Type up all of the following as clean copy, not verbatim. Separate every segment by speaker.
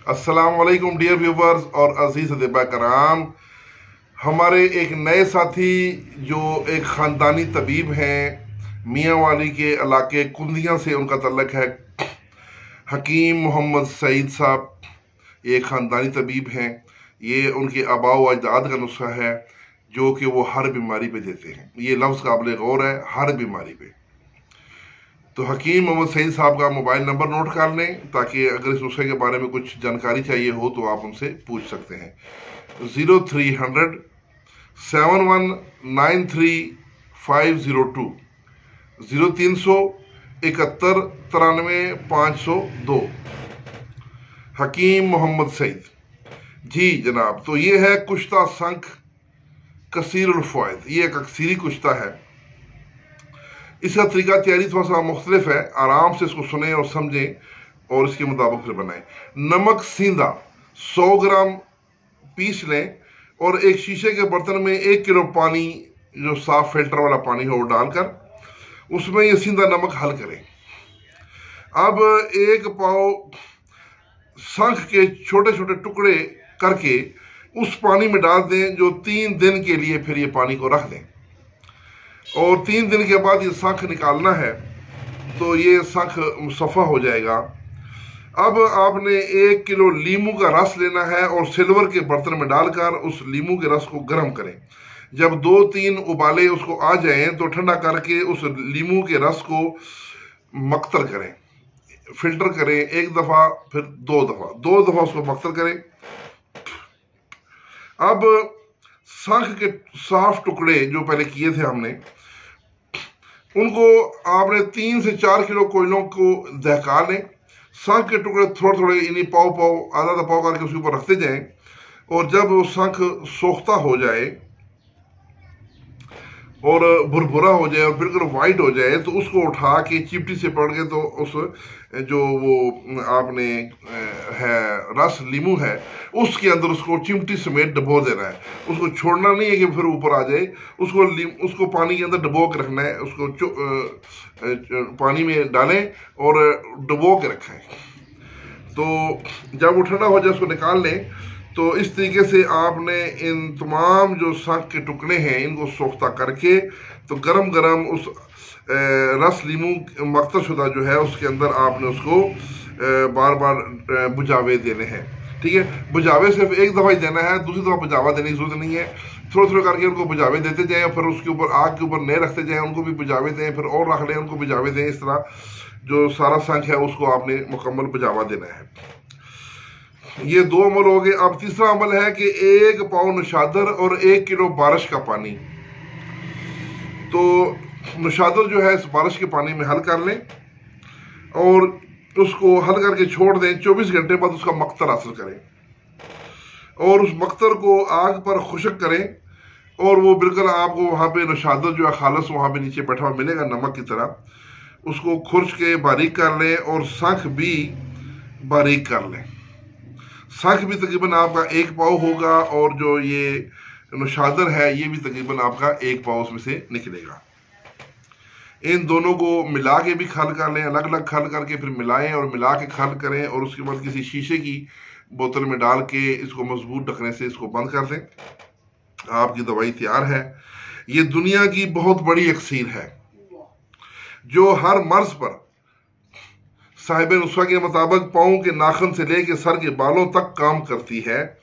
Speaker 1: अस्सलाम वालेकुम dear viewers और अजीज अहबाब कराम। हमारे एक नए साथी जो एक ख़ानदानी तबीब हैं, मियाँ वाली के इलाके कुंदियाँ से उनका तल्लक है। हकीम मोहम्मद सईद साहब ये ख़ानदानी तबीब हैं। ये उनके आबा व अजदाद का नुस्खा है जो कि वो हर बीमारी पे देते हैं। ये लफ्ज़ काबिल गौर है, हर बीमारी पे। तो हकीम मोहम्मद सईद साहब का मोबाइल नंबर नोट कर लें ताकि अगर इस नुस्खे के बारे में कुछ जानकारी चाहिए हो तो आप उनसे पूछ सकते हैं। 0300 7193502 0300 71 93 502। हकीम मोहम्मद सईद जी जनाब। तो ये है कुश्ता संख कसीरुल फ़वाइद। ये एक अक्सीरी कुश्ता है। इसका तरीका तैयारी थोड़ा सा मुख्तलिफ है। आराम से इसको सुने और समझें और इसके मुताबिक फिर बनाएं। नमक सींधा 100 ग्राम पीस लें और एक शीशे के बर्तन में 1 किलो पानी, जो साफ फिल्टर वाला पानी हो, वो डालकर उसमें ये सींधा नमक हल करें। अब 1 पाव शंख के छोटे छोटे टुकड़े करके उस पानी में डाल दें, जो 3 दिन के लिए फिर ये पानी को रख दें और 3 दिन के बाद ये शंख निकालना है तो ये शंख मुसफ़ा हो जाएगा। अब आपने 1 किलो लीमू का रस लेना है और सिल्वर के बर्तन में डालकर उस लीमू के रस को गर्म करें। जब 2-3 उबाले उसको आ जाएं तो ठंडा करके उस लीमू के रस को मक्तर करें, फिल्टर करें 1 दफ़ा, फिर 2 दफ़ा उसको मक्तर करें। अब शंख के साफ टुकड़े जो पहले किए थे हमने, उनको आपने 3 से 4 किलो कोयलों को दहका लें। शंख के टुकड़े थोड़े थोड़े यानी पाव आधा पाव करके उसके ऊपर रखते जाएं और जब वो शंख सोख्ता हो जाए और भुरभुरा हो जाए और बिल्कुल वाइट हो जाए तो उसको उठा के चिमटी से पकड़ के तो उस जो वो आपने है रस लीमू है उसके अंदर उसको चिमटी समेत डबो देना है। उसको छोड़ना नहीं है कि फिर ऊपर आ जाए। उसको पानी के अंदर डबो के रखना है। उसको पानी में डालें और डबो के रखें। तो जब वो ठंडा हो जाए उसको निकाल लें। तो इस तरीके से आपने इन तमाम जो शंख के टुकड़े हैं इनको सोख्ता करके तो गरम गरम उस रस लीमू मक्तर शुदा जो है उसके अंदर आपने उसको बार बार बुझावे देने हैं। ठीक है, बुझावे सिर्फ 1 दफ़ा ही देना है, दूसरी दफ़ा बुझावा देने की जरूरत नहीं है। थोड़े थोड़े करके उनको बुझावे देते जाएं, फिर उसके ऊपर आग के ऊपर नए रखते जाएं, उनको भी बुझावे दें, फिर और रख लें, उनको बुझावे दें। इस तरह जो सारा शंख है उसको आपने मुकम्मल बुझावा देना है। ये 2 अमल हो गए। अब तीसरा अमल है कि 1 पाव नशादर और 1 किलो बारिश का पानी। तो नशादर जो है इस बारिश के पानी में हल कर लें और उसको हल करके छोड़ दें। 24 घंटे बाद उसका मक्तर हासिल करें और उस मक्तर को आग पर खुश्क करें और वो बिल्कुल आपको वहाँ पे नशादर जो है खालस वहाँ पे नीचे बैठा हुआ मिलेगा नमक की तरह। उसको खुर्च के बारीक कर लें और शंख भी बारीक कर लें। शंख भी तकरीबन आपका 1 पाव होगा और जो ये नशादर है ये भी तकरीबन आपका 1 पाव उसमें से निकलेगा। इन दोनों को मिला के भी खल कर लें, अलग अलग खल करके फिर मिलाएं और मिला के खल करें और उसके बाद किसी शीशे की बोतल में डाल के इसको मजबूत ढकने से इसको बंद कर दें। आपकी दवाई तैयार है। ये दुनिया की बहुत बड़ी अक्सीर है जो हर मर्ज पर साहिब नुस्खा के मुताबिक पाँव के नाखून से लेकर सर के बालों तक काम करती है।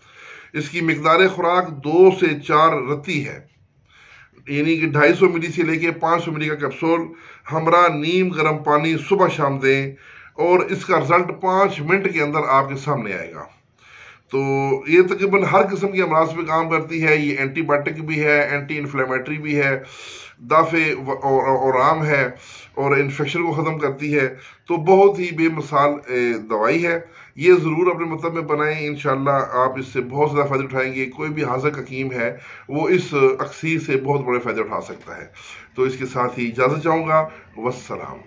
Speaker 1: इसकी मिकदार खुराक 2 से 4 रत्ती है, यानी कि 250 मिली से लेकर 500 मिली का कैप्सूल हमरा नीम गर्म पानी सुबह शाम दें और इसका रिजल्ट 5 मिनट के अंदर आपके सामने आएगा। तो ये तकरीबन हर किस्म की अमराज पे काम करती है। ये एंटीबायोटिक भी है, एंटी इन्फ्लेमेटरी भी है, दाफे और आराम है और इन्फेक्शन को ख़त्म करती है। तो बहुत ही बेमिसाल दवाई है। ये ज़रूर अपने मतलब में बनाएं, इंशाल्लाह आप इससे बहुत ज़्यादा फ़ायदे उठाएंगे। कोई भी हाज़िक हकीम है वो इस अक्सीर से बहुत बड़े फ़ायदे उठा सकता है। तो इसके साथ ही इजाज़त चाहूँगा। वस्सलाम।